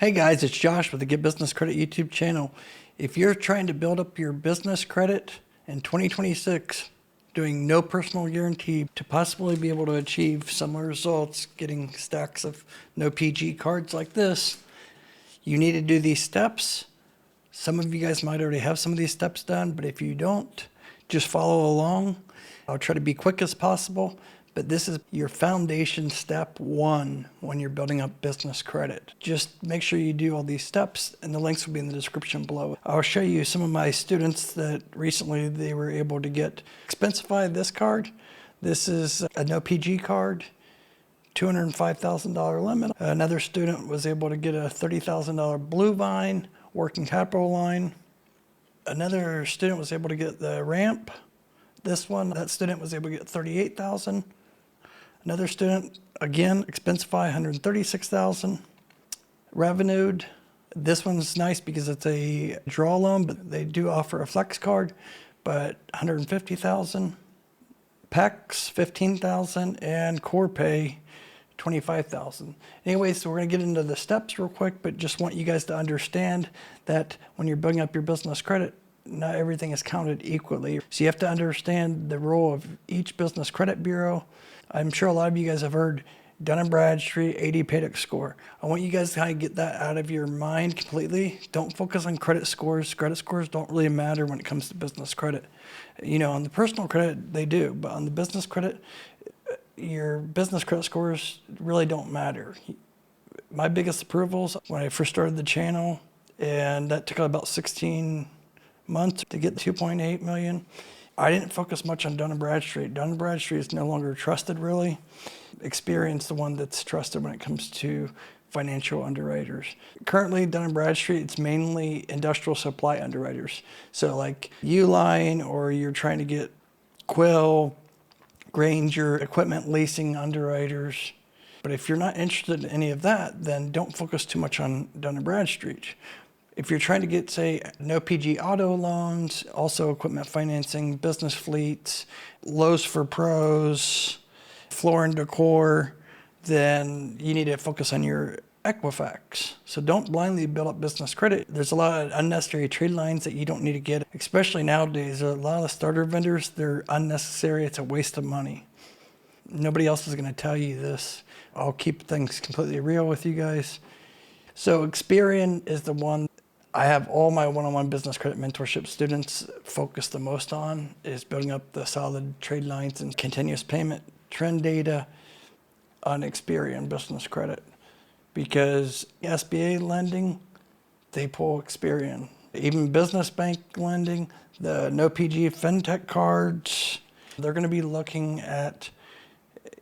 Hey guys, it's Josh with the Get Business Credit YouTube channel. If you're trying to build up your business credit in 2026, doing no personal guarantee to possibly be able to achieve similar results, getting stacks of no PG cards like this, you need to do these steps. Some of you guys might already have some of these steps done, but if you don't, just follow along. I'll try to be quick as possible, but this is your foundation step one when you're building up business credit. Just make sure you do all these steps, and the links will be in the description below. I'll show you some of my students that recently they were able to get Expensify this card. This is a no PG card, $205,000 limit. Another student was able to get a $30,000 Blue Vine working capital line. Another student was able to get the ramp. That student was able to get $38,000. Another student, again, Expensify, $136,000. Revenued. This one's nice because it's a draw loan, but they do offer a flex card, but $150,000. PEX, $15,000, and Core Pay, $25,000. Anyway, so we're going to get into the steps real quick, but just want you guys to understand that when you're building up your business credit, not everything is counted equally. So you have to understand the role of each business credit bureau. I'm sure a lot of you guys have heard Dun & Bradstreet 80 paydex score. I want you guys to kind of get that out of your mind completely. Don't focus on credit scores. Credit scores don't really matter when it comes to business credit. You know, on the personal credit, they do, but on the business credit, your business credit scores really don't matter. My biggest approvals when I first started the channel, and that took about 16 months to get 2.8 million. I didn't focus much on Dun & Bradstreet. Dun & Bradstreet is no longer trusted, really. Experian's the one that's trusted when it comes to financial underwriters. Currently, Dun & Bradstreet, it's mainly industrial supply underwriters. So like Uline, or you're trying to get Quill, Granger, equipment leasing underwriters. But if you're not interested in any of that, then don't focus too much on Dun & Bradstreet. If you're trying to get, say, no PG auto loans, also equipment financing, business fleets, Lowe's for Pros, floor and decor, then you need to focus on your Equifax. So don't blindly build up business credit. There's a lot of unnecessary Tradelines that you don't need to get, especially nowadays. A lot of the starter vendors, they're unnecessary. It's a waste of money. Nobody else is going to tell you this. I'll keep things completely real with you guys. So Experian is the one I have all my one-on-one business credit mentorship students focus the most on, is building up the solid trade lines and continuous payment trend data on Experian business credit. Because SBA lending, they pull Experian. Even business bank lending, the no PG fintech cards, they're going to be looking at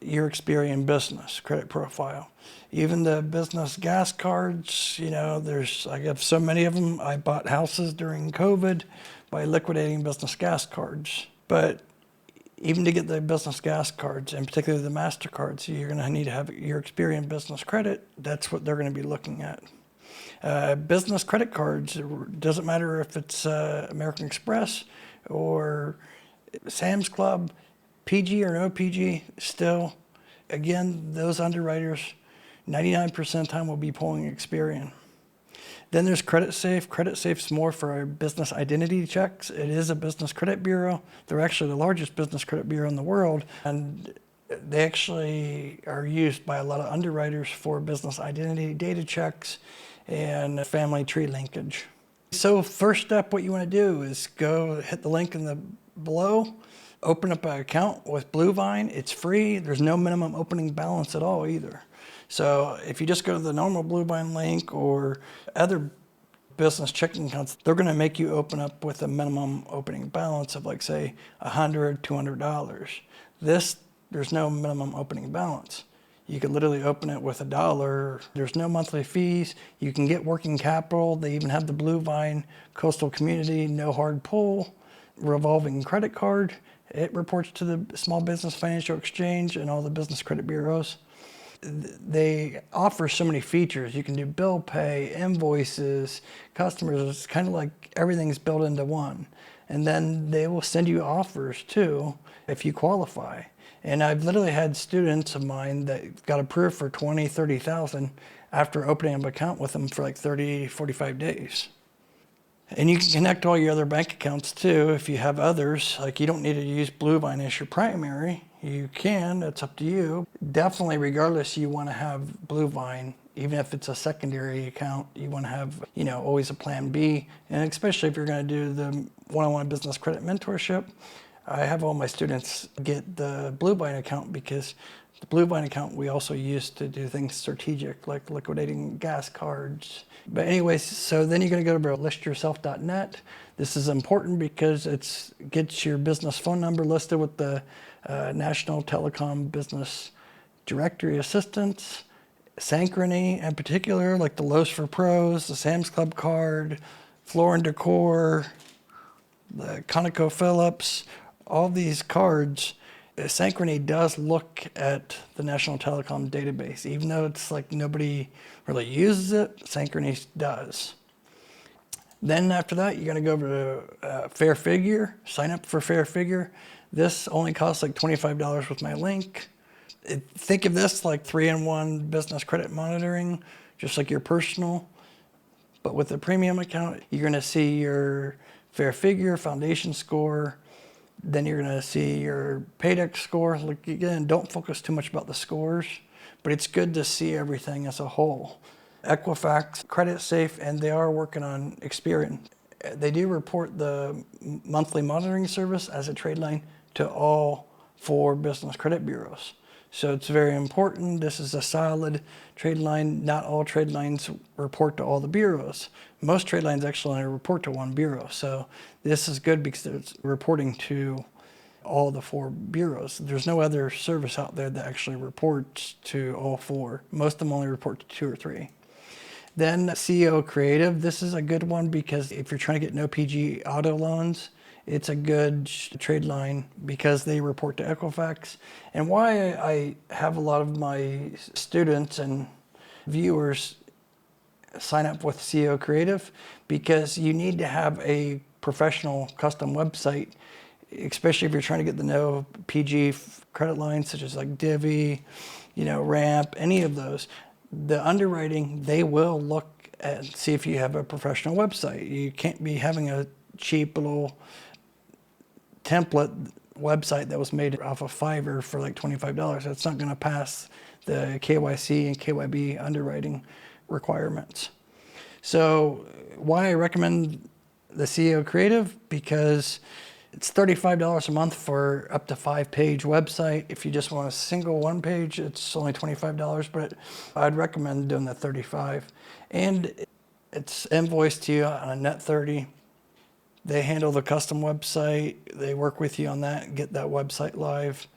your Experian business credit profile. Even the business gas cards, you know, I have so many of them. I bought houses during COVID by liquidating business gas cards. But even to get the business gas cards, and particularly the MasterCards, you're going to need to have your Experian business credit. That's what they're going to be looking at. Business credit cards, it doesn't matter if it's American Express or Sam's Club, PG or no PG, still, again, those underwriters, 99% of the time will be pulling Experian. Then there's Credit Safe. Credit Safe's more for our business identity checks. It is a business credit bureau. They're actually the largest business credit bureau in the world, and they actually are used by a lot of underwriters for business identity data checks and family tree linkage. So first step, what you want to do is go hit the link in the below. Open up an account with Blue Vine. It's free. There's no minimum opening balance at all either. So if you just go to the normal Blue Vine link or other business checking accounts, they're going to make you open up with a minimum opening balance of, like, say, $100, $200. There's no minimum opening balance. You could literally open it with $1. There's no monthly fees. You can get working capital. They even have the Blue Vine Coastal Community, no hard pull, revolving credit card. It reports to the Small Business Financial Exchange and all the business credit bureaus. They offer so many features. You can do bill pay, invoices, customers. It's kind of like everything's built into one. And then they will send you offers too if you qualify. And I've literally had students of mine that got approved for 20, 30,000 after opening an account with them for like 30, 45 days. And you can connect all your other bank accounts too if you have others. Like you don't need to use Bluevine as your primary. You can, it's up to you. Definitely, regardless, you want to have Bluevine. Even if it's a secondary account, you want to have, always a plan B. And especially if you're going to do the one-on-one business credit mentorship, I have all my students get the Bluevine account because the Bluevine account we also use to do things strategic, like liquidating gas cards. But anyways, so then you're going to go to listyourself.net. This is important because it gets your business phone number listed with the National Telecom Business Directory Assistance, Synchrony in particular, like the Lowe's for Pros, the Sam's Club card, Floor and Decor, the ConocoPhillips, all these cards. Synchrony does look at the National Telecom database. Even though it's like nobody really uses it, Synchrony does. Then after that, you're going to go over to Fair Figure, sign up for Fair Figure. This only costs like $25 with my link. Think of this like 3-in-1 business credit monitoring, just like your personal. But with the premium account, you're going to see your Fair Figure foundation score. Then you're going to see your Paydex score. Like again, don't focus too much about the scores, but it's good to see everything as a whole. Equifax, Credit Safe, and they are working on Experian. They do report the monthly monitoring service as a trade line to all 4 business credit bureaus. So it's very important. This is a solid trade line. Not all trade lines report to all the bureaus. Most trade lines actually only report to one bureau. So this is good because it's reporting to all the 4 bureaus. There's no other service out there that actually reports to all 4. Most of them only report to 2 or 3. Then CEO Creative. This is a good one because if you're trying to get no PG auto loans, it's a good trade line because they report to Equifax. And why I have a lot of my students and viewers sign up with CEO Creative, because you need to have a professional custom website, especially if you're trying to get the no PG credit lines such as like Divvy, Ramp, any of those. The underwriting, they will look and see if you have a professional website. You can't be having a cheap little template website that was made off of Fiverr for like $25. That's not going to pass the KYC and KYB underwriting requirements. So why I recommend the CEO Creative, because it's $35 a month for up to 5-page website. If you just want a single 1-page, it's only $25, but I'd recommend doing the $35. And it's invoiced to you on a net 30. They handle the custom website. They work with you on that and get that website live.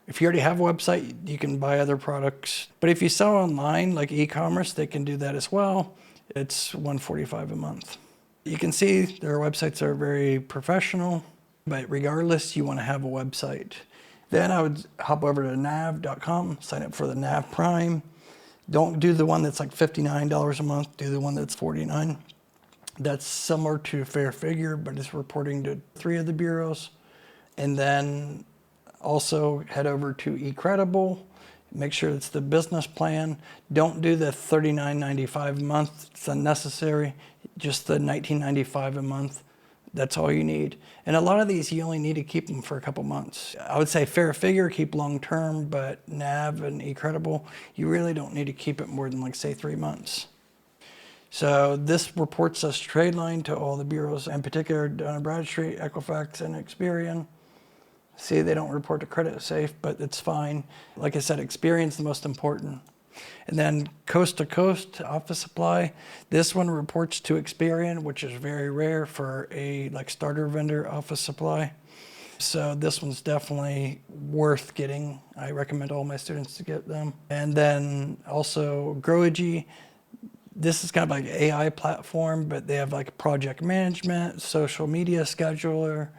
If you already have a website, you can buy other products. But if you sell online, like e-commerce, they can do that as well. It's $145 a month. You can see their websites are very professional, but regardless, you want to have a website. Then I would hop over to nav.com, sign up for the Nav Prime. Don't do the one that's like $59 a month, do the one that's $49. That's similar to Fair Figure, but it's reporting to 3 of the bureaus. And then also head over to eCredible. Make sure it's the business plan. Don't do the $39.95 a month. It's unnecessary. Just the $19.95 a month. That's all you need. And a lot of these, you only need to keep them for a couple months. I would say Fair Figure, keep long term, but Nav and eCredible, you really don't need to keep it more than like say 3 months. So this reports us trade line to all the bureaus, in particular Dun & Bradstreet, Equifax, and Experian. See, they don't report to Credit Safe, but it's fine. Like I said, Experian's the most important. And then Coast to Coast Office Supply. This one reports to Experian, which is very rare for a starter vendor office supply. So this one's definitely worth getting. I recommend all my students to get them. And then also Growagy. This is kind of like an AI platform, but they have like project management, social media scheduler,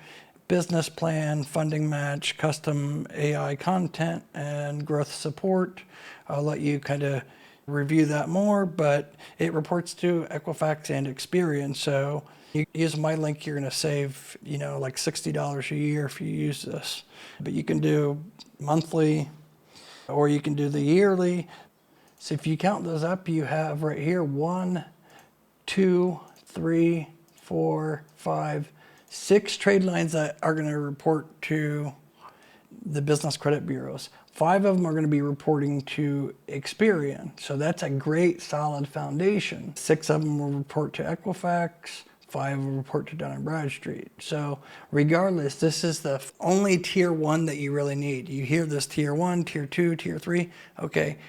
business plan, funding match, custom AI content, and growth support. I'll let you kind of review that more, but it reports to Equifax and Experian. So you use my link, you're going to save, like $60 a year if you use this. But you can do monthly or you can do the yearly. So if you count those up, you have right here 1, 2, 3, 4, 5, 6 trade lines that are going to report to the business credit bureaus. 5 of them are going to be reporting to Experian. So that's a great solid foundation. 6 of them will report to Equifax. 5 will report to Dun & Bradstreet. So regardless, this is the only tier 1 that you really need. You hear this tier 1, tier 2, tier 3. Okay,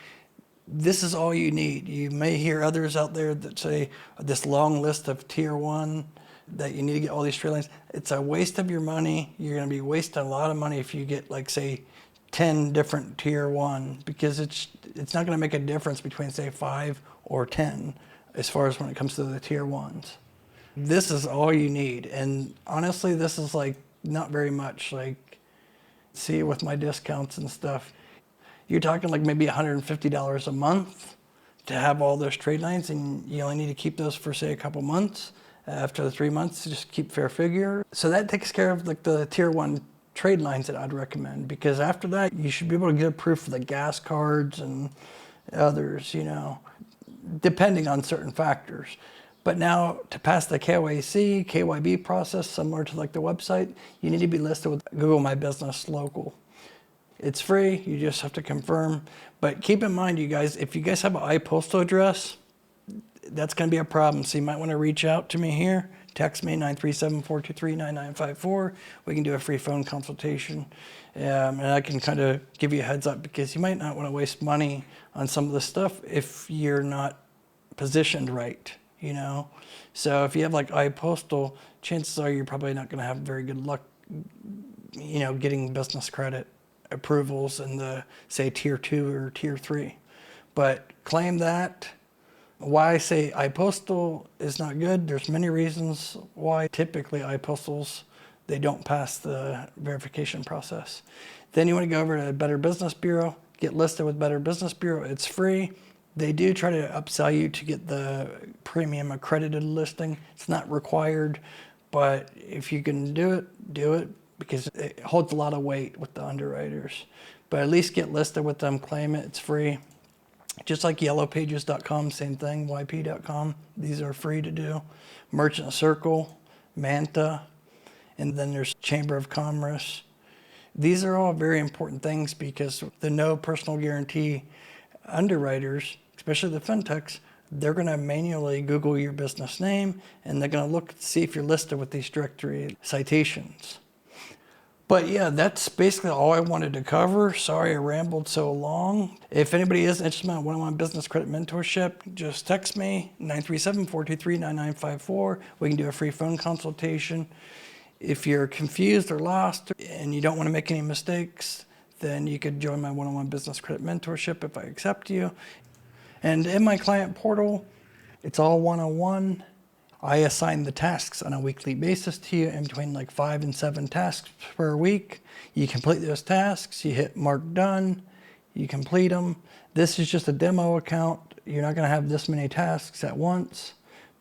this is all you need. You may hear others out there that say this long list of tier 1 that you need to get all these trade lines. It's a waste of your money. You're going to be wasting a lot of money if you get, like, say, 10 different tier 1, because it's not going to make a difference between, say, 5 or 10 as far as when it comes to the tier 1s. This is all you need, and honestly, this is like not very much. Like, see, with my discounts and stuff, you're talking like maybe $150 a month to have all those trade lines, and you only need to keep those for, say, a couple months. After the 3 months, just keep fair figure. So that takes care of like the tier 1 trade lines that I'd recommend, because after that, you should be able to get approved for the gas cards and others, you know, depending on certain factors. But now, to pass the KYC, KYB process, similar to like the website, you need to be listed with Google My Business Local. It's free, you just have to confirm. But keep in mind, you guys, if you guys have an iPostal address, that's going to be a problem. So you might want to reach out to me here. Text me 937-423-9954. We can do a free phone consultation. And I can kind of give you a heads up, because you might not want to waste money on some of this stuff if you're not positioned right, you know. So if you have like iPostal, chances are you're probably not going to have very good luck, you know, getting business credit approvals in the, say, tier 2 or tier 3. But claim that. Why I say iPostal is not good, there's many reasons why. Typically iPostals, they don't pass the verification process. Then you want to go over to Better Business Bureau, get listed with Better Business Bureau. It's free. They do try to upsell you to get the premium accredited listing. It's not required, but if you can do it, because it holds a lot of weight with the underwriters. But at least get listed with them, claim it, it's free. Just like yellowpages.com, same thing, yp.com. These are free to do. Merchant Circle, Manta, and then there's Chamber of Commerce. These are all very important things, because the no personal guarantee underwriters, especially the fintechs, they're going to manually Google your business name, and they're going to look to see if you're listed with these directory citations. But yeah, that's basically all I wanted to cover. Sorry I rambled so long. If anybody is interested in one-on-one business credit mentorship, just text me, 937-423-9954. We can do a free phone consultation. If you're confused or lost and you don't want to make any mistakes, then you could join my one-on-one business credit mentorship if I accept you. And in my client portal, it's all one-on-one. I assign the tasks on a weekly basis to you, in between like 5 and 7 tasks per week. You complete those tasks, you hit mark done, you complete them. This is just a demo account. You're not going to have this many tasks at once,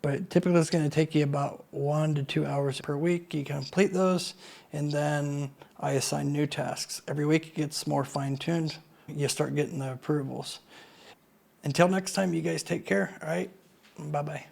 but typically it's going to take you about 1 to 2 hours per week. You complete those, and then I assign new tasks. Every week it gets more fine-tuned. You start getting the approvals. Until next time, you guys take care, all right? Bye-bye.